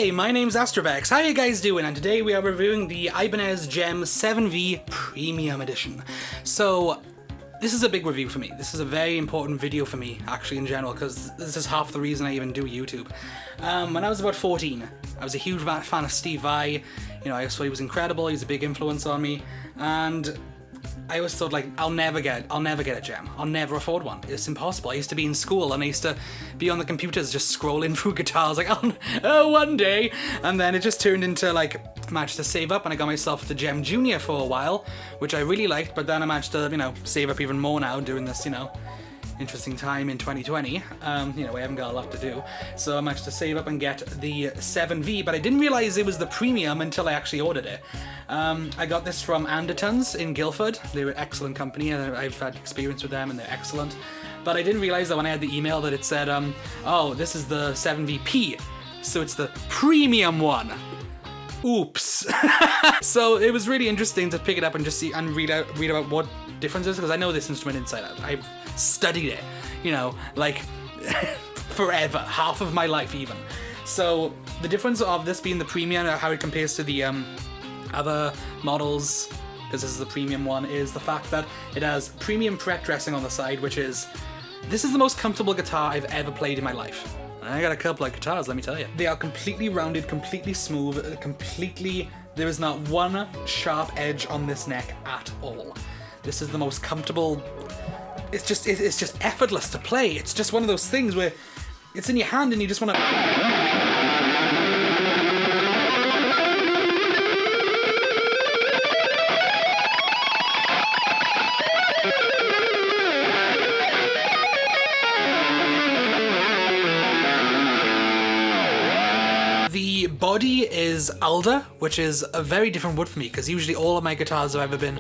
Hey, my name's Astravex. How you guys doing? And today we are reviewing the Ibanez JEM 7V Premium Edition. So, this is a big review for me. This is a very important video for me, actually, in general, because this is half the reason I even do YouTube. When I was about 14, I was a huge fan of Steve Vai. You know, I thought he was incredible. He's a big influence on me, and I always thought, like, I'll never get a gem. I'll never afford one. It's impossible. I used to be in school and I used to be on the computers just scrolling through guitars like, oh, one day. And then it just turned into, like, I managed to save up and I got myself the Gem Junior for a while, which I really liked, but then I managed to, you know, save up even more now during this, you know, interesting time in 2020. You know, we haven't got a lot to do. So I managed to save up and get the 7V, but I didn't realize it was the premium until I actually ordered it. I got this from Andertons in Guildford. They're an excellent company, and I've had experience with them and they're excellent. But I didn't realize that when I had the email that it said, oh, this is the 7VP, so it's the premium one. Oops. So it was really interesting to pick it up and just see and read about what differences, because I know this instrument inside out. I've studied it, you know, like forever, half of my life even. So the difference of this being the premium, how it compares to the other models, because this is the premium one, is the fact that it has premium fret dressing on the side, which is, this is the most comfortable guitar I've ever played in my life. I got a couple of guitars, let me tell you. They are completely rounded, completely smooth, there is not one sharp edge on this neck at all. This is the most comfortable, it's just effortless to play. It's just one of those things where it's in your hand and you just want to... The body is alder, which is a very different wood for me, because usually all of my guitars have either been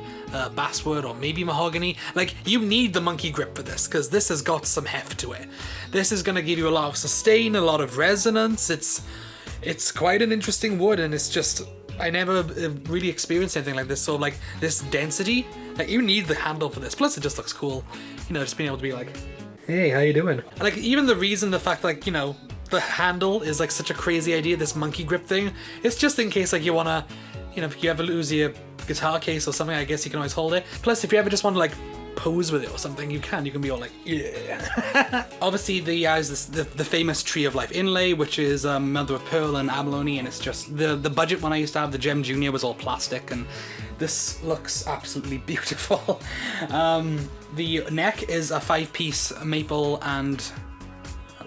basswood or maybe mahogany. Like, you need the monkey grip for this, because this has got some heft to it. This is going to give you a lot of sustain, a lot of resonance. It's quite an interesting wood, and it's just, I never really experienced anything like this. So, like, this density, like, you need the handle for this. Plus, it just looks cool, you know, just being able to be like, hey, how you doing? Like, even the fact, like, you know, the handle is like such a crazy idea, this monkey grip thing. It's just in case, like, you wanna, you know, if you ever lose your guitar case or something, I guess you can always hold it. Plus, if you ever just want to, like, pose with it or something, you can be all like, yeah. Obviously, the famous Tree of Life inlay, which is mother of pearl and abalone, and it's just, the budget one I used to have, the Gem Junior, was all plastic, and this looks absolutely beautiful. The neck is a 5-piece maple and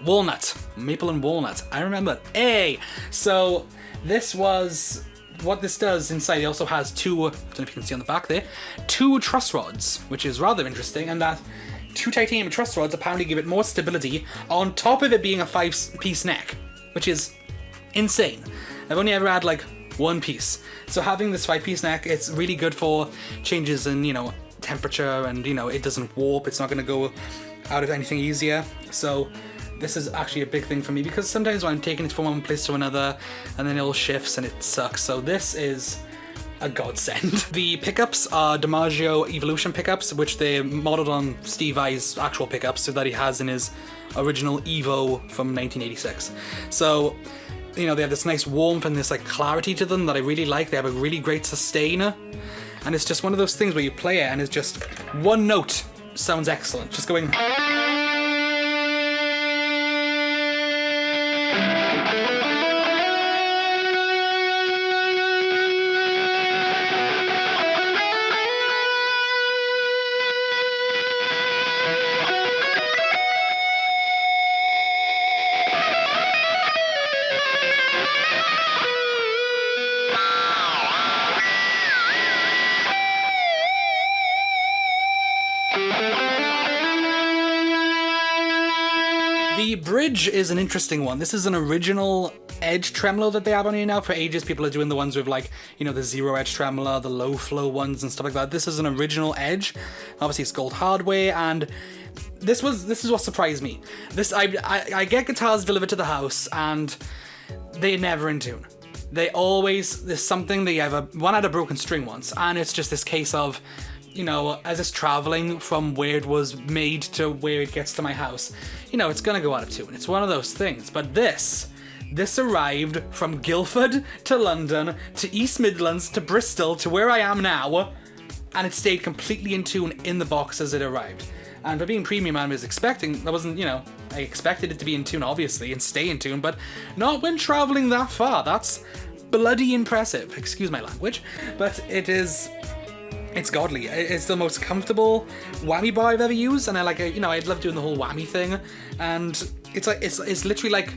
walnut. Maple and walnut. I remember. Hey! So this was what this does inside. It also has two, I don't know if you can see on the back there, two truss rods, which is rather interesting, and that two titanium truss rods apparently give it more stability on top of it being a 5-piece neck, which is insane. I've only ever had like one piece. So having this 5-piece neck, it's really good for changes in, you know, temperature, and, you know, it doesn't warp, it's not going to go out of anything easier. So this is actually a big thing for me, because sometimes when I'm taking it from one place to another and then it all shifts and it sucks. So this is a godsend. The pickups are DiMaggio Evolution pickups, which they modeled on Steve Vai's actual pickups, so that he has in his original Evo from 1986. So, you know, they have this nice warmth and this, like, clarity to them that I really like. They have a really great sustain, and it's just one of those things where you play it and it's just one note sounds excellent, just going. The bridge is an interesting one. This is an original edge tremolo that they have on here now. For ages, people are doing the ones with, like, you know, the zero edge tremolo, the low flow ones and stuff like that. This is an original edge. Obviously, it's gold hardware, and this is what surprised me. I get guitars delivered to the house, and they're never in tune. There's something, one had a broken string once, and it's just this case of, you know, as it's traveling from where it was made to where it gets to my house, you know, it's gonna go out of tune. It's one of those things. But this This arrived from Guildford to London to East Midlands to Bristol to where I am now, and it stayed completely in tune in the box as it arrived. And for being premium, I was expecting, that wasn't, you know, I expected it to be in tune obviously and stay in tune, but not when traveling that far. That's bloody impressive, excuse my language, but it's godly. It's the most comfortable whammy bar I've ever used, and I love doing the whole whammy thing, and it's literally like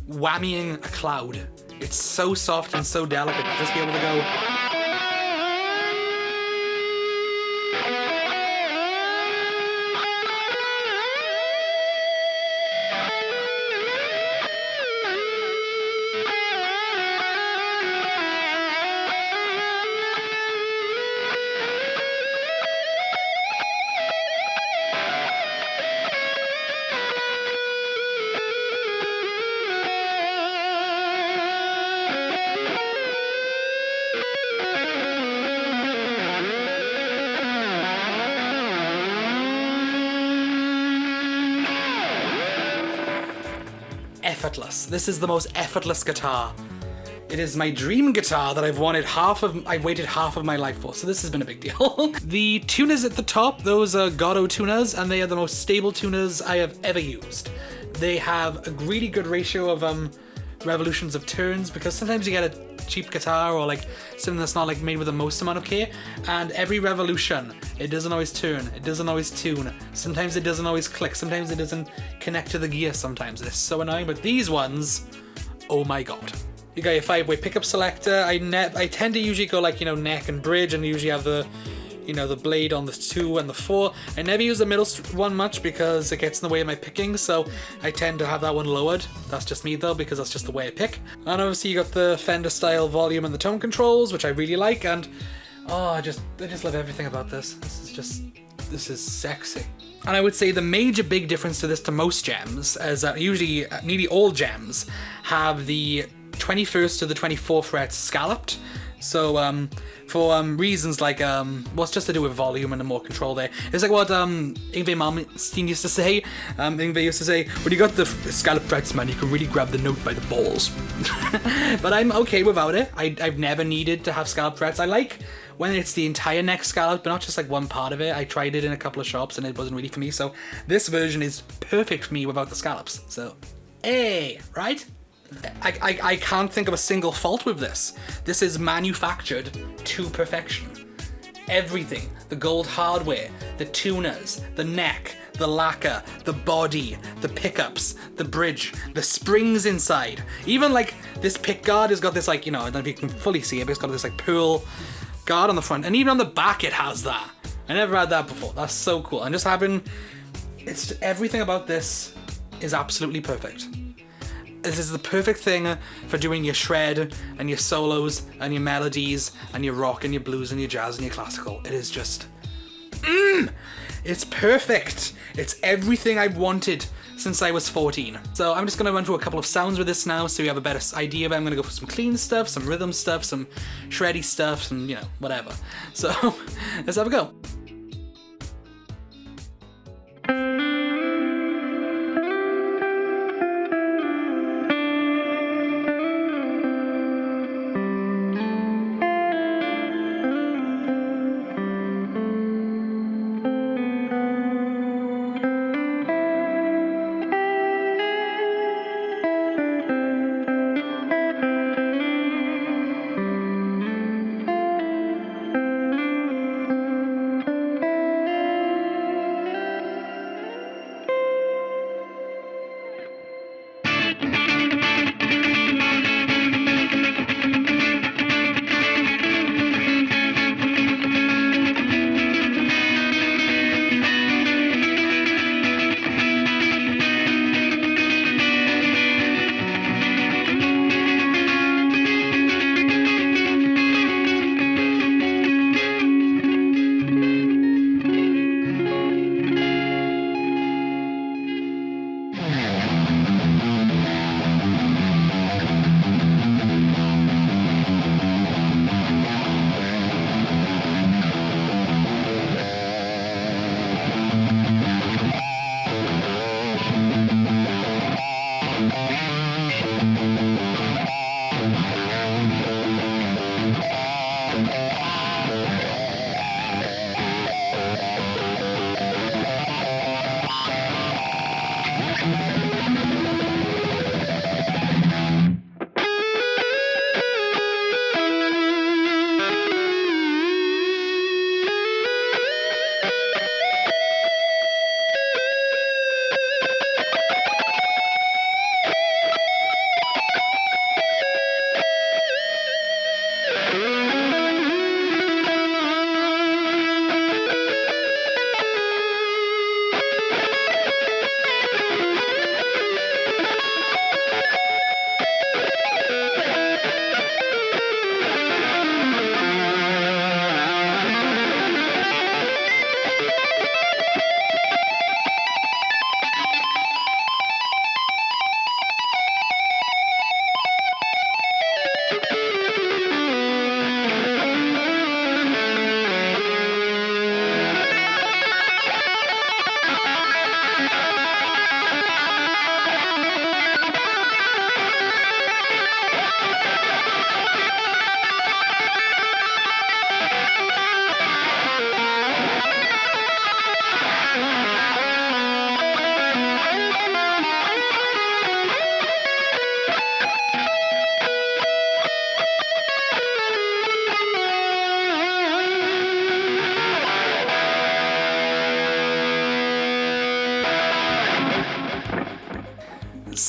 whammying a cloud. It's so soft and so delicate to just be able to go. Effortless. This is the most effortless guitar. It is my dream guitar that I've waited half of my life for, so this has been a big deal. The tuners at the top, those are Godot tuners, and they are the most stable tuners I have ever used. They have a really good ratio of revolutions of turns, because sometimes you get a cheap guitar or like something that's not like made with the most amount of care, and every revolution, it doesn't always turn, it doesn't always tune, sometimes it doesn't always click, sometimes it doesn't connect to the gear, sometimes it's so annoying, but these ones, oh my god. You got your 5-way pickup selector. I tend to usually go like, you know, neck and bridge, and usually have the, you know, the blade on the 2 and the 4. I never use the middle one much because it gets in the way of my picking, so I tend to have that one lowered. That's just me though, because that's just the way I pick. And obviously you got the Fender style volume and the tone controls, which I really like, and oh, I just love everything about this. This is sexy. And I would say the major big difference to this to most JEMs is that usually nearly all JEMs have the 21st to the 24th frets scalloped. So for reasons like it's just to do with volume and more control there. It's like what Yngwie Malmsteen used to say. Yngwie used to say, when you got the scalloped frets, man, you can really grab the note by the balls. But I'm okay without it. I've never needed to have scalloped frets. I like when it's the entire neck scalloped, but not just like one part of it. I tried it in a couple of shops and it wasn't really for me. So this version is perfect for me without the scallops. So, hey, right? I can't think of a single fault with this. This is manufactured to perfection. Everything, the gold hardware, the tuners, the neck, the lacquer, the body, the pickups, the bridge, the springs inside. Even like this pick guard has got this like, you know, I don't know if you can fully see it, but it's got this like pearl guard on the front, and even on the back it has that. I never had that before. That's so cool. And just it's everything about this is absolutely perfect. This is the perfect thing for doing your shred and your solos and your melodies and your rock and your blues and your jazz and your classical. It is just, it's perfect. It's everything I've wanted since I was 14. So I'm just gonna run through a couple of sounds with this now so you have a better idea of it. I'm gonna go for some clean stuff, some rhythm stuff, some shreddy stuff, some, you know, whatever. So let's have a go.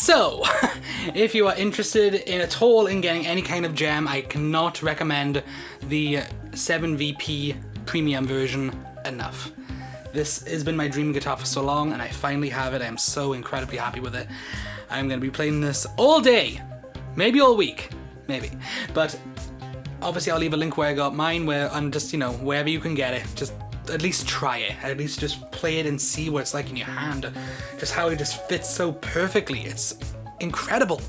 So, if you are interested at all in getting any kind of gem, I cannot recommend the 7VP premium version enough. This has been my dream guitar for so long, and I finally have it. I am so incredibly happy with it. I'm going to be playing this all day, maybe all week, maybe. But obviously I'll leave a link where I got mine, where I'm just, you know, wherever you can get it, just at least try it. At least just play it and see what it's like in your hand. Just how it just fits so perfectly. It's incredible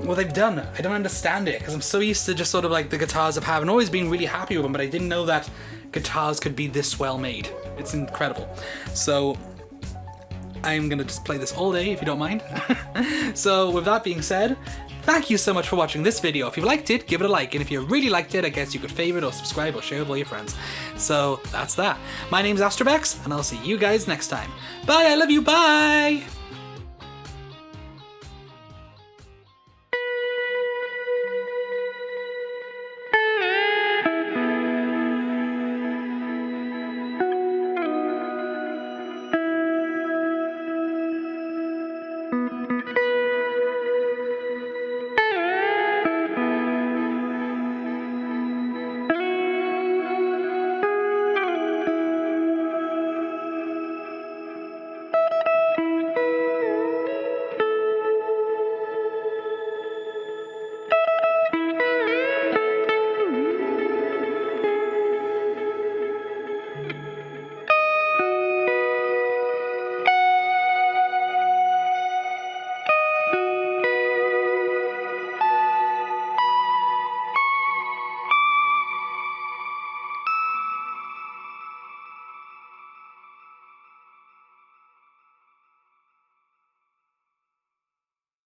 what they've done. I don't understand it, because I'm so used to just sort of like the guitars I've had and always been really happy with them, but I didn't know that guitars could be this well made. It's incredible. So I'm gonna just play this all day if you don't mind. So with that being said, thank you so much for watching this video. If you liked it, give it a like, and if you really liked it, I guess you could favorite or subscribe or share with all your friends. So that's that. My name's Astravex, and I'll see you guys next time. Bye, I love you, bye!